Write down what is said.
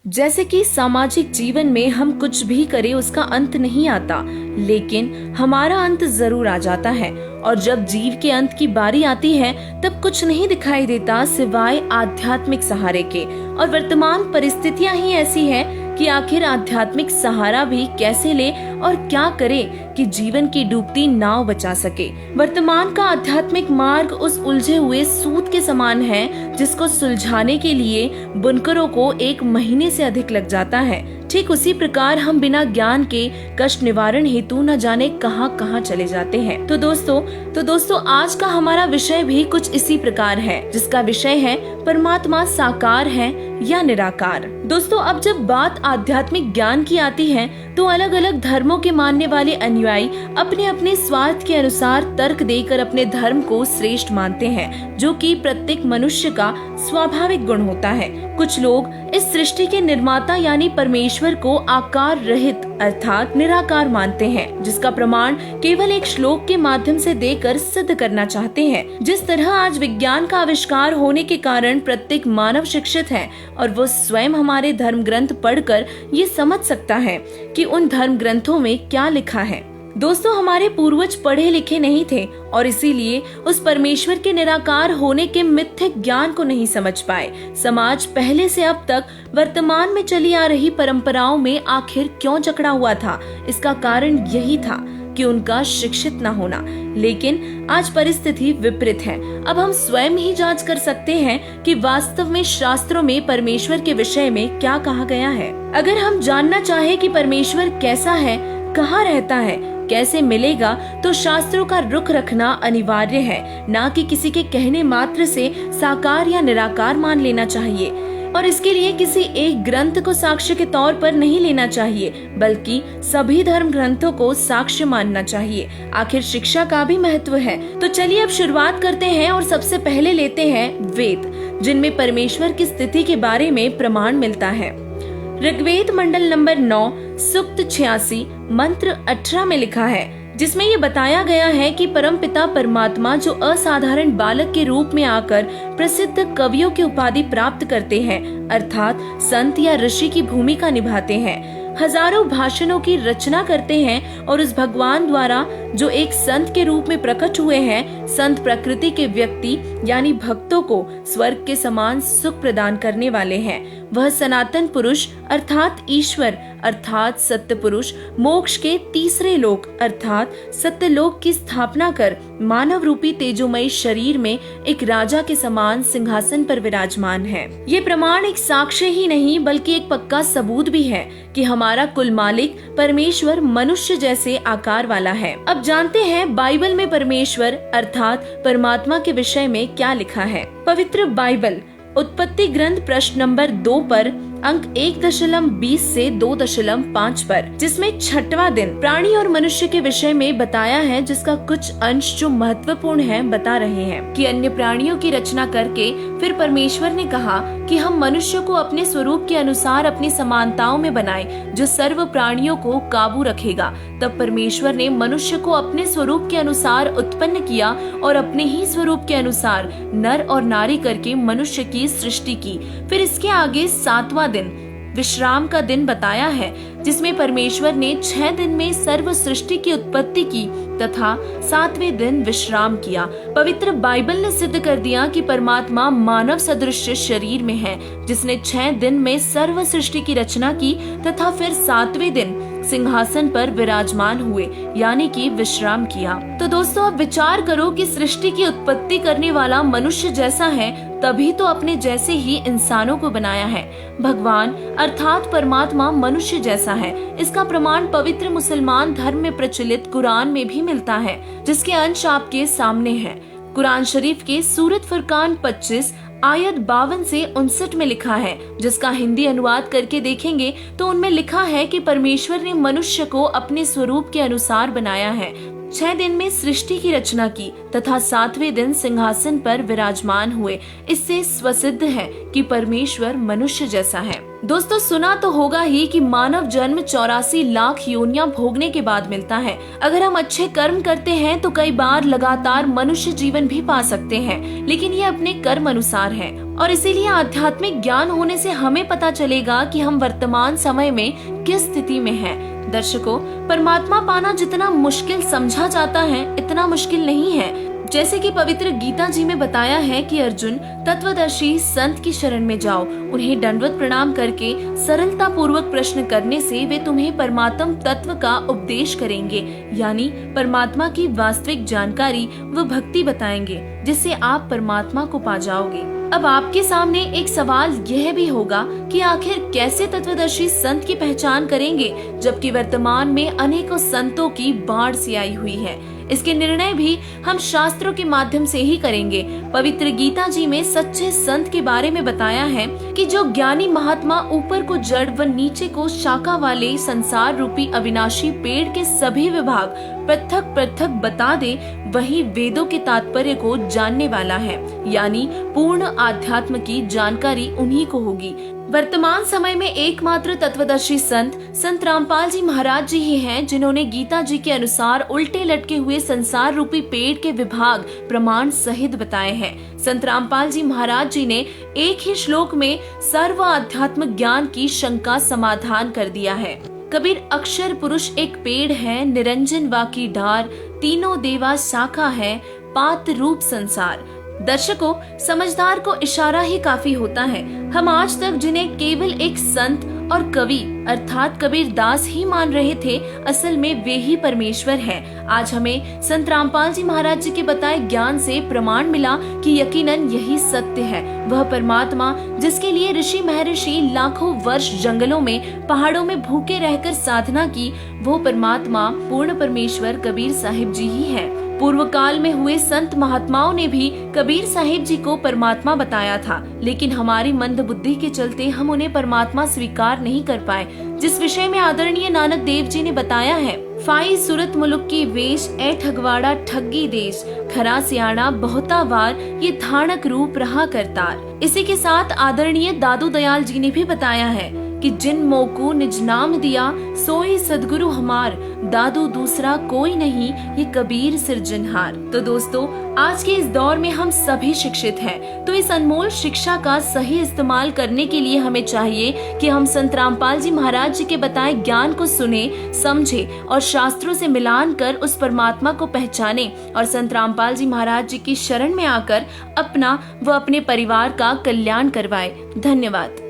जैसे कि सामाजिक जीवन में हम कुछ भी करें उसका अंत नहीं आता, लेकिन हमारा अंत जरूर आ जाता है। और जब जीव के अंत की बारी आती है तब कुछ नहीं दिखाई देता सिवाय आध्यात्मिक सहारे के। और वर्तमान परिस्थितियां ही ऐसी हैं कि आखिर आध्यात्मिक सहारा भी कैसे ले और क्या करे कि जीवन की डूबती नाव बचा सके। वर्तमान का आध्यात्मिक मार्ग उस उलझे हुए सूत के समान है जिसको सुलझाने के लिए बुनकरों को 1 महीने से अधिक लग जाता है। ठीक उसी प्रकार हम बिना ज्ञान के कष्ट निवारण हेतु न जाने कहां कहां चले जाते हैं। तो दोस्तों आज का हमारा विषय भी कुछ इसी प्रकार है, जिसका विषय है परमात्मा साकार है या निराकार। दोस्तों अब जब बात आध्यात्मिक ज्ञान की आती है तो अलग अलग धर्मों के मानने वाले अनुयायी अपने अपने स्वार्थ के अनुसार तर्क देकर अपने धर्म को श्रेष्ठ मानते हैं, जो कि प्रत्येक मनुष्य का स्वाभाविक गुण होता है। कुछ लोग इस सृष्टि के निर्माता यानी परमेश्वर को आकार रहित अर्थात निराकार मानते हैं, जिसका प्रमाण केवल एक श्लोक के माध्यम से देकर सिद्ध करना चाहते हैं। जिस तरह आज विज्ञान का आविष्कार होने के कारण प्रत्येक मानव शिक्षित है और वो स्वयं हमारे धर्म ग्रंथ पढ़कर ये समझ सकता है कि उन धर्म ग्रंथों में क्या लिखा है। दोस्तों हमारे पूर्वज पढ़े लिखे नहीं थे और इसीलिए उस परमेश्वर के निराकार होने के मिथ्यक ज्ञान को नहीं समझ पाए। समाज पहले से अब तक वर्तमान में चली आ रही परंपराओं में आखिर क्यों जकड़ा हुआ था, इसका कारण यही था कि उनका शिक्षित न होना। लेकिन आज परिस्थिति विपरीत है। अब हम स्वयं ही जांच कर सकते हैं कि वास्तव में शास्त्रों में परमेश्वर के विषय में क्या कहा गया है। अगर हम जानना चाहे कि परमेश्वर कैसा है, कहाँ रहता है, कैसे मिलेगा, तो शास्त्रों का रुख रखना अनिवार्य है, ना कि किसी के कहने मात्र से साकार या निराकार मान लेना चाहिए। और इसके लिए किसी एक ग्रंथ को साक्ष्य के तौर पर नहीं लेना चाहिए, बल्कि सभी धर्म ग्रंथों को साक्ष्य मानना चाहिए। आखिर शिक्षा का भी महत्व है। तो चलिए अब शुरुआत करते हैं और सबसे पहले लेते हैं वेद, जिनमें परमेश्वर की स्थिति के बारे में प्रमाण मिलता है। ऋग्वेद मंडल नंबर 9 सूक्त 86 मंत्र 18 में लिखा है, जिसमें ये बताया गया है कि परमपिता परमात्मा जो असाधारण बालक के रूप में आकर प्रसिद्ध कवियों की उपाधि प्राप्त करते हैं, अर्थात संत या ऋषि की भूमिका निभाते हैं, हजारों भाषणों की रचना करते हैं और उस भगवान द्वारा जो एक संत के रूप में प्रकट हुए हैं, संत प्रकृति के व्यक्ति यानी भक्तों को स्वर्ग के समान सुख प्रदान करने वाले हैं। वह सनातन पुरुष अर्थात ईश्वर अर्थात सत्य पुरुष मोक्ष के तीसरे लोक अर्थात सत्यलोक की स्थापना कर मानव रूपी तेजोमय शरीर में एक राजा के समान सिंहासन पर विराजमान है। ये प्रमाण एक साक्ष्य ही नहीं बल्कि एक पक्का सबूत भी है कि हमारा कुल मालिक परमेश्वर मनुष्य जैसे आकार वाला है। अब जानते हैं बाइबल में परमेश्वर अर्थात परमात्मा के विषय में क्या लिखा है। पवित्र बाइबल उत्पत्ति ग्रंथ प्रश्न नंबर 2 पर अंक 1.20 से 2.5 पर, जिसमें 6वां दिन प्राणी और मनुष्य के विषय में बताया है, जिसका कुछ अंश जो महत्वपूर्ण है बता रहे हैं कि अन्य प्राणियों की रचना करके फिर परमेश्वर ने कहा कि हम मनुष्य को अपने स्वरूप के अनुसार अपनी समानताओं में बनाए, जो सर्व प्राणियों को काबू रखेगा। तब परमेश्वर ने मनुष्य को अपने स्वरूप के अनुसार उत्पन्न किया और अपने ही स्वरूप के अनुसार नर और नारी करके मनुष्य की सृष्टि की। फिर इसके आगे 7वां दिन विश्राम का दिन बताया है, जिसमें परमेश्वर ने 6 दिन में सर्व सृष्टि की उत्पत्ति की तथा 7वें दिन विश्राम किया। पवित्र बाइबल ने सिद्ध कर दिया कि परमात्मा मानव सदृश शरीर में है, जिसने 6 दिन में सर्व सृष्टि की रचना की तथा फिर 7वें दिन सिंहासन पर विराजमान हुए यानी कि विश्राम किया। तो दोस्तों अब विचार करो कि सृष्टि की उत्पत्ति करने वाला मनुष्य जैसा है, तभी तो अपने जैसे ही इंसानों को बनाया है। भगवान अर्थात परमात्मा मनुष्य जैसा है, इसका प्रमाण पवित्र मुसलमान धर्म में प्रचलित कुरान में भी मिलता है, जिसके अंश आपके सामने हैं। कुरान शरीफ के सूरत फुरकान 25 आयत 52 से 59 में लिखा है, जिसका हिंदी अनुवाद करके देखेंगे तो उनमें लिखा है कि परमेश्वर ने मनुष्य को अपने स्वरूप के अनुसार बनाया है। 6 दिन में सृष्टि की रचना की तथा 7वें दिन सिंहासन पर विराजमान हुए। इससे स्वसिद्ध है कि परमेश्वर मनुष्य जैसा है। दोस्तों, सुना तो होगा ही कि मानव जन्म 84 लाख योनियां भोगने के बाद मिलता है। अगर हम अच्छे कर्म करते हैं तो कई बार लगातार मनुष्य जीवन भी पा सकते हैं, लेकिन ये अपने कर्म अनुसार है। और इसीलिए आध्यात्मिक ज्ञान होने से हमें पता चलेगा कि हम वर्तमान समय में किस स्थिति में हैं। दर्शकों, परमात्मा पाना जितना मुश्किल समझा जाता है, इतना मुश्किल नहीं है। जैसे कि पवित्र गीता जी में बताया है कि अर्जुन, तत्वदर्शी संत की शरण में जाओ, उन्हें दंडवत प्रणाम करके सरलता पूर्वक प्रश्न करने से वे तुम्हें परमात्म तत्व का उपदेश करेंगे, यानी परमात्मा की वास्तविक जानकारी व भक्ति बताएंगे, जिससे आप परमात्मा को पा जाओगे। अब आपके सामने एक सवाल यह भी होगा कि आखिर कैसे तत्वदर्शी संत की पहचान करेंगे, जबकि वर्तमान में अनेकों संतों की बाढ़ सी आई हुई है। इसके निर्णय भी हम शास्त्रों के माध्यम से ही करेंगे। पवित्र गीता जी में सच्चे संत के बारे में बताया है कि जो ज्ञानी महात्मा ऊपर को जड़ व नीचे को शाखा वाले संसार रूपी अविनाशी पेड़ के सभी विभाग पृथक पृथक बता दे, वही वेदों के तात्पर्य को जानने वाला है, यानी पूर्ण आध्यात्म की जानकारी उन्हीं को होगी। वर्तमान समय में एकमात्र तत्वदर्शी संत रामपाल जी महाराज जी ही हैं, जिन्होंने गीता जी के अनुसार उल्टे लटके हुए संसार रूपी पेड़ के विभाग प्रमाण सहित बताए हैं। संत रामपाल जी महाराज जी ने एक ही श्लोक में सर्व आध्यात्म ज्ञान की शंका समाधान कर दिया है। कबीर, अक्षर पुरुष एक पेड़ है, निरंजन वाकी डार, तीनों देवा शाखा है, पात रूप संसार। दर्शकों, समझदार को इशारा ही काफी होता है। हम आज तक जिन्हें केवल एक संत और कवि अर्थात कबीर दास ही मान रहे थे, असल में वे ही परमेश्वर हैं। आज हमें संत रामपाल जी महाराज जी के बताए ज्ञान से प्रमाण मिला कि यकीनन यही सत्य है। वह परमात्मा जिसके लिए ऋषि महर्षि लाखों वर्ष जंगलों में, पहाड़ों में भूखे रहकर साधना की, वो परमात्मा पूर्ण परमेश्वर कबीर साहिब जी ही है। पूर्व काल में हुए संत महात्माओं ने भी कबीर साहिब जी को परमात्मा बताया था, लेकिन हमारी मंद बुद्धि के चलते हम उन्हें परमात्मा स्वीकार नहीं कर पाए। जिस विषय में आदरणीय नानक देव जी ने बताया है, फाई सूरत मुलुक की वेश, ए ठगवाड़ा ठग्गी देश, खरा सियाणा बहुता वार, ये धानक रूप रहा करतार। इसी के साथ आदरणीय दादू दयाल जी ने भी बताया है कि जिन मोको निज नाम दिया, सोई सदगुरु हमार, दादू दूसरा कोई नहीं, ये कबीर सिरजनहार। तो दोस्तों, आज के इस दौर में हम सभी शिक्षित हैं, तो इस अनमोल शिक्षा का सही इस्तेमाल करने के लिए हमें चाहिए कि हम संत रामपाल जी महाराज जी के बताए ज्ञान को सुने, समझे और शास्त्रों से मिलान कर उस परमात्मा को पहचाने और संत रामपाल जी महाराज जी की शरण में आकर अपना व अपने परिवार का कल्याण करवाए। धन्यवाद।